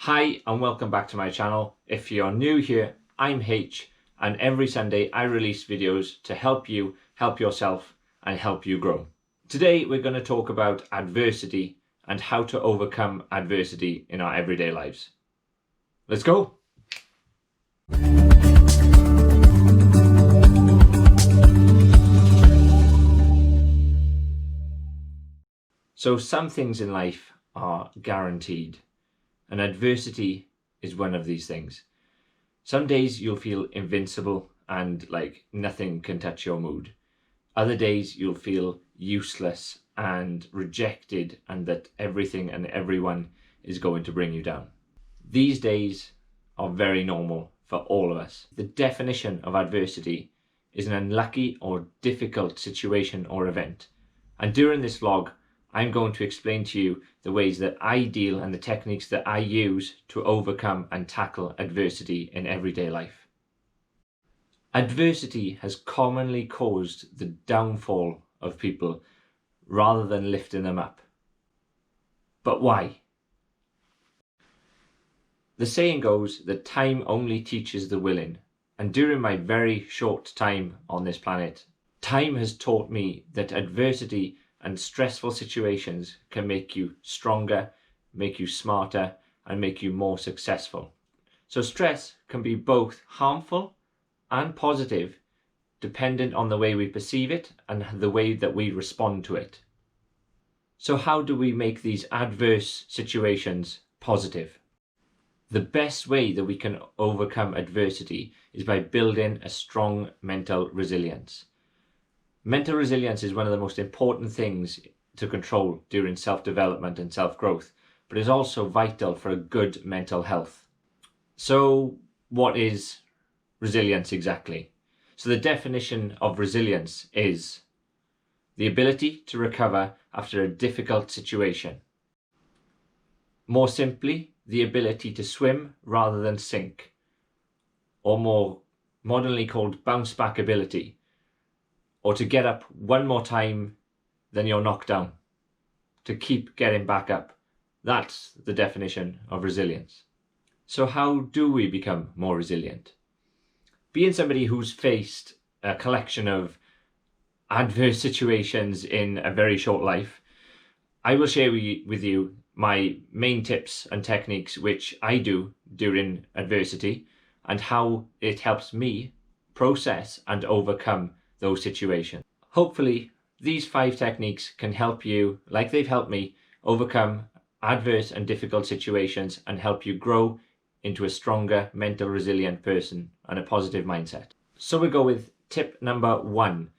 Hi and welcome back to my channel. If you're new here, I'm H, and every Sunday I release videos to help you, help yourself and help you grow. Today we're going to talk about adversity and how to overcome adversity in our everyday lives. Let's go! So some things in life are guaranteed, and adversity is one of these things. Some days you'll feel invincible and like nothing can touch your mood. Other days you'll feel useless and rejected and that everything and everyone is going to bring you down. These days are very normal for all of us. The definition of adversity is an unlucky or difficult situation or event. And during this vlog, I'm going to explain to you the ways that I deal and the techniques that I use to overcome and tackle adversity in everyday life. Adversity has commonly caused the downfall of people rather than lifting them up. But why? The saying goes that time only teaches the willing, and during my very short time on this planet, time has taught me that adversity and stressful situations can make you stronger, make you smarter, and make you more successful. So stress can be both harmful and positive, dependent on the way we perceive it and the way that we respond to it. So how do we make these adverse situations positive? The best way that we can overcome adversity is by building a strong mental resilience. Mental resilience is one of the most important things to control during self-development and self-growth, but is also vital for a good mental health. So what is resilience exactly? So the definition of resilience is the ability to recover after a difficult situation. More simply, the ability to swim rather than sink, or more modernly called bounce back ability, or to get up one more time than you're knocked down, to keep getting back up. That's the definition of resilience. So how do we become more resilient? Being somebody who's faced a collection of adverse situations in a very short life, I will share with you my main tips and techniques which I do during adversity and how it helps me process and overcome those situations. Hopefully, these 5 techniques can help you, like they've helped me, overcome adverse and difficult situations and help you grow into a stronger, mental resilient person and a positive mindset. So we go with tip number 1,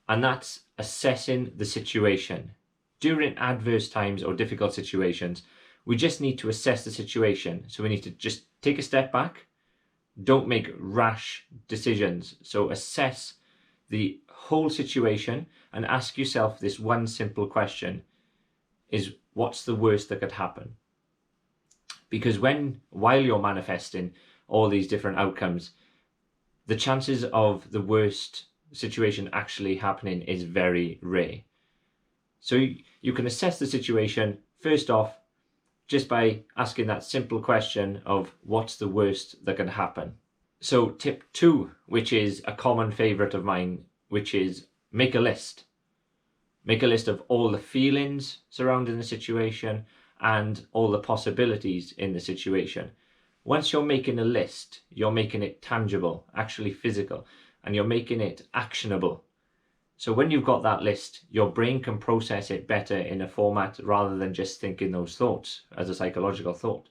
and that's assessing the situation. During adverse times or difficult situations, we just need to assess the situation. So we need to just take a step back. Don't make rash decisions. So assess the whole situation and ask yourself this one simple question is, what's the worst that could happen? Because while you're manifesting all these different outcomes, the chances of the worst situation actually happening is very rare. So you can assess the situation first off just by asking that simple question of what's the worst that can happen. So tip 2, which is a common favorite of mine, which is make a list. Make a list of all the feelings surrounding the situation and all the possibilities in the situation. Once you're making a list, you're making it tangible, actually physical, and you're making it actionable. So when you've got that list, your brain can process it better in a format rather than just thinking those thoughts as a psychological thought.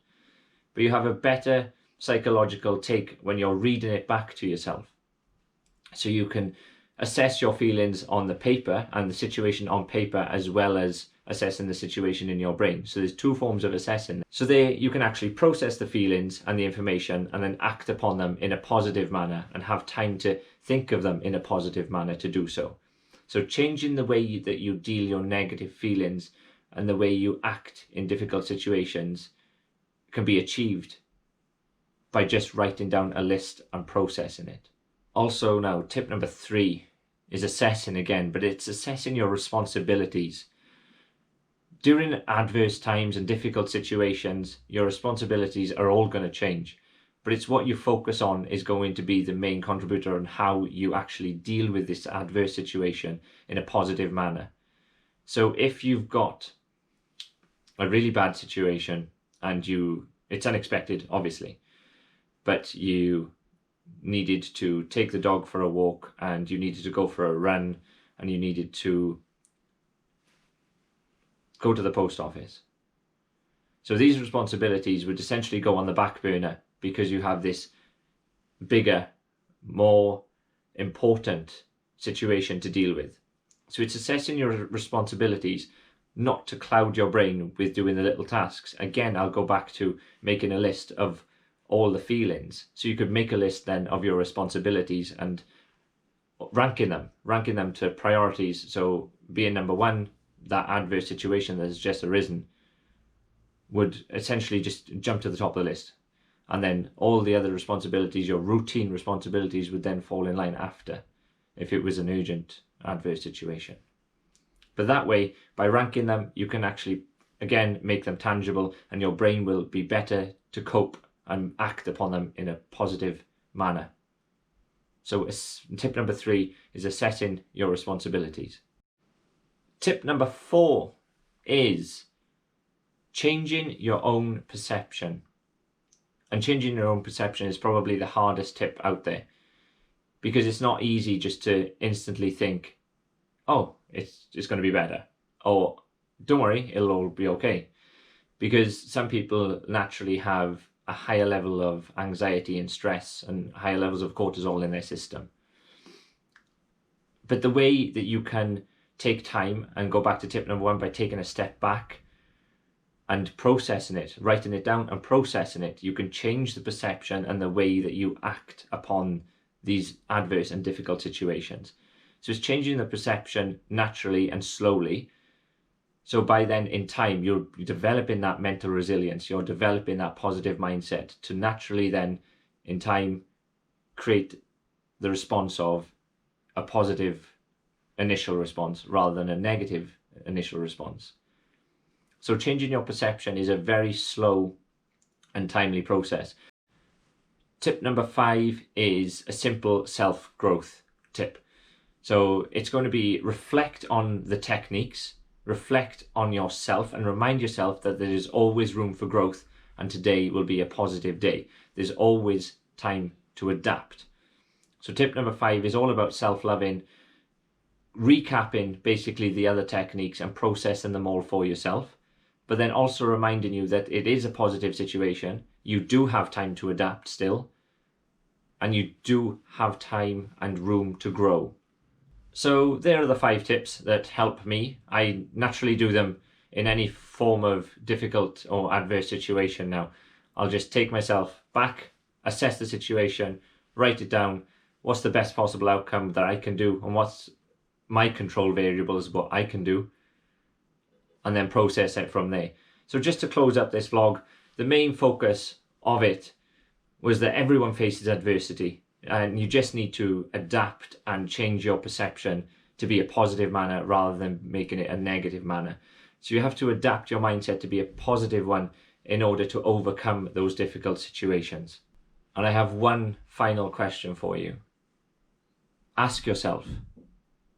But you have a better psychological take when you're reading it back to yourself. So you can assess your feelings on the paper and the situation on paper as well as assessing the situation in your brain. So there's 2 forms of assessing. So there you can actually process the feelings and the information and then act upon them in a positive manner and have time to think of them in a positive manner to do so. So changing the way that you deal your negative feelings and the way you act in difficult situations can be achieved by just writing down a list and processing it. Also now, tip number 3 is assessing again, but it's assessing your responsibilities. During adverse times and difficult situations, your responsibilities are all going to change, but it's what you focus on is going to be the main contributor on how you actually deal with this adverse situation in a positive manner. So if you've got a really bad situation and it's unexpected, obviously, but you needed to take the dog for a walk and you needed to go for a run and you needed to go to the post office. So these responsibilities would essentially go on the back burner because you have this bigger, more important situation to deal with. So it's assessing your responsibilities not to cloud your brain with doing the little tasks. Again, I'll go back to making a list of all the feelings. So you could make a list then of your responsibilities and ranking them to priorities. So being number one, that adverse situation that has just arisen would essentially just jump to the top of the list. And then all the other responsibilities, your routine responsibilities, would then fall in line after, if it was an urgent adverse situation. But that way, by ranking them, you can actually, again, make them tangible, and your brain will be better to cope and act upon them in a positive manner. So tip number 3 is assessing your responsibilities. Tip number 4 is changing your own perception. And changing your own perception is probably the hardest tip out there, because it's not easy just to instantly think, oh, it's going to be better, or don't worry, it'll all be okay. Because some people naturally have a higher level of anxiety and stress and higher levels of cortisol in their system. But the way that you can take time and go back to tip number 1 by taking a step back and processing it, writing it down and processing it, you can change the perception and the way that you act upon these adverse and difficult situations. So it's changing the perception naturally and slowly. So by then, in time, you're developing that mental resilience, you're developing that positive mindset to naturally then, in time, create the response of a positive initial response rather than a negative initial response. So changing your perception is a very slow and timely process. Tip number 5 is a simple self-growth tip. So it's going to be reflect on the techniques, reflect on yourself, and remind yourself that there is always room for growth, and today will be a positive day. There's always time to adapt. So tip number 5 is all about self-loving, recapping basically the other techniques and processing them all for yourself, but then also reminding you that it is a positive situation. You do have time to adapt still, and you do have time and room to grow. So there are the 5 tips that help me. I naturally do them in any form of difficult or adverse situation now. I'll just take myself back, assess the situation, write it down, what's the best possible outcome that I can do, and what's my control variables, what I can do, and then process it from there. So just to close up this vlog, the main focus of it was that everyone faces adversity, and you just need to adapt and change your perception to be a positive manner rather than making it a negative manner. So you have to adapt your mindset to be a positive one in order to overcome those difficult situations. And I have one final question for you. Ask yourself,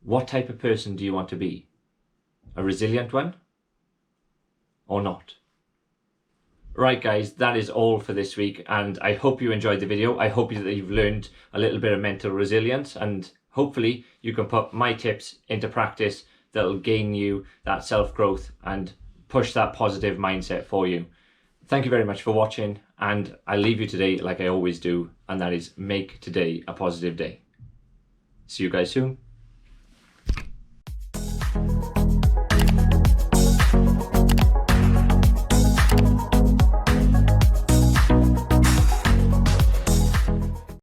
what type of person do you want to be? A resilient one or not? Right guys, that is all for this week, and I hope you enjoyed the video. I hope that you've learned a little bit of mental resilience, and hopefully you can put my tips into practice that'll gain you that self-growth and push that positive mindset for you. Thank you very much for watching, and I leave you today like I always do, and that is make today a positive day. See you guys soon.